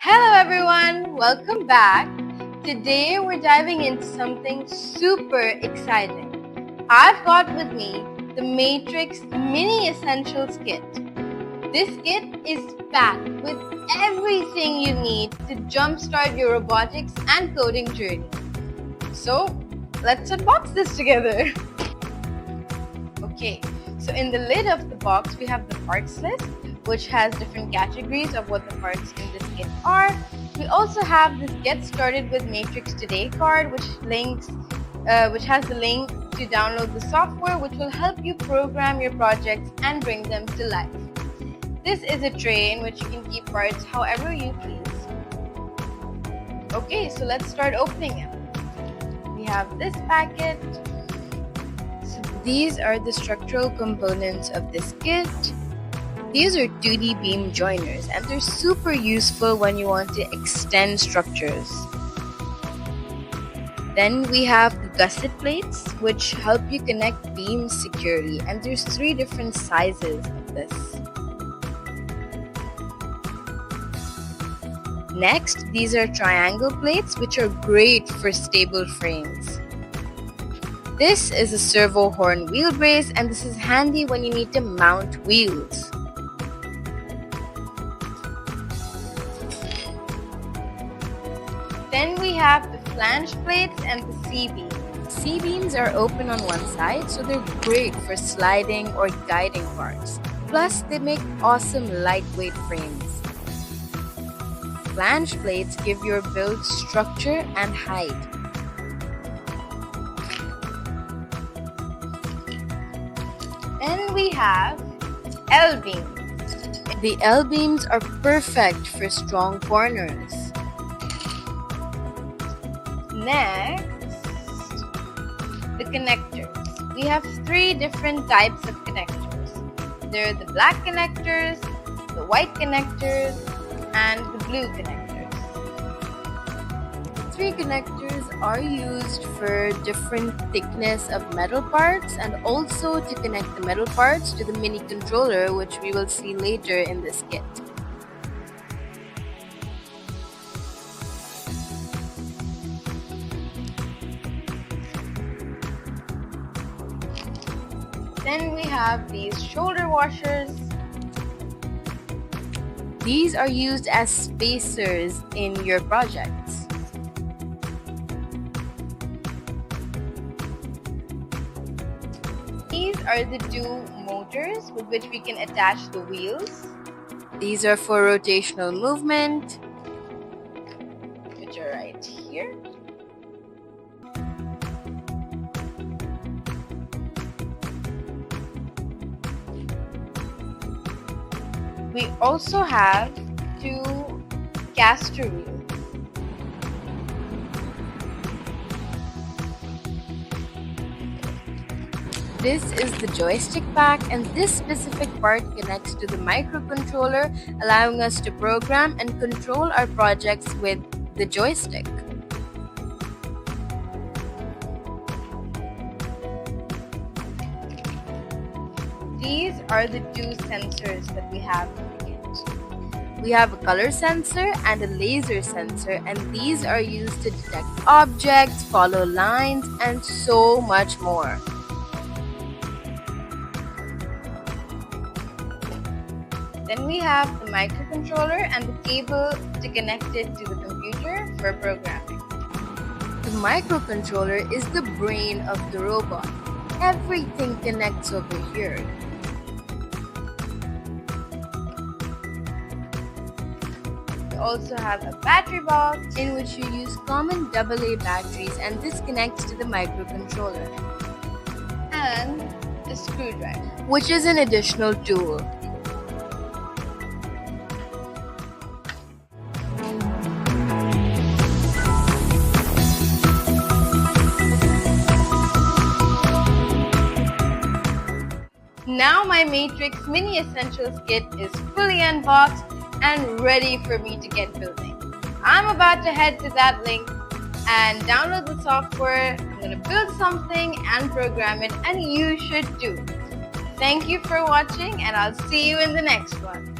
Hello everyone, welcome back. Today we're diving into something super exciting. I've got with me the Matrix Mini Essentials Kit. This kit is packed with everything you need to jumpstart your robotics and coding journey. So let's unbox this together. Okay, so in the lid of the box we have the parts list, which has different categories of what the parts in this kit are. We also have this Get Started with Matrix Today card, which has the link to download the software, which will help you program your projects and bring them to life. This is a tray in which you can keep parts however you please. Okay, so let's start opening it. We have this packet. So these are the structural components of this kit. These are 2D beam joiners and they're super useful when you want to extend structures. Then we have the gusset plates, which help you connect beams securely, and there's 3 different sizes of this. Next, these are triangle plates, which are great for stable frames. This is a servo horn wheel brace, and this is handy when you need to mount wheels. Then we have the flange plates and the C-beam. C-beams are open on one side, so they're great for sliding or guiding parts. Plus, they make awesome lightweight frames. Flange plates give your build structure and height. Then we have L-beams. The L-beams are perfect for strong corners. Next, the connectors. We have 3 different types of connectors. There are the black connectors, the white connectors, and the blue connectors. 3 connectors are used for different thickness of metal parts and also to connect the metal parts to the mini controller, which we will see later in this kit. Then we have these shoulder washers. These are used as spacers in your projects. These are the 2 motors with which we can attach the wheels. These are for rotational movement, which are right here. We also have 2 caster wheels. This is the joystick pack, and this specific part connects to the microcontroller, allowing us to program and control our projects with the joystick. These are the 2 sensors that we have in the kit. We have a color sensor and a laser sensor, and these are used to detect objects, follow lines, and so much more. Then we have the microcontroller and the cable to connect it to the computer for programming. The microcontroller is the brain of the robot. Everything connects over here. We also have a battery box in which you use common AA batteries, and this connects to the microcontroller. And a screwdriver, which is an additional tool. Now my Matrix Mini Essentials Kit is fully unboxed and ready for me to get building. I'm about to head to that link and download the software. I'm going to build something and program it, and you should too. Thank you for watching, and I'll see you in the next one.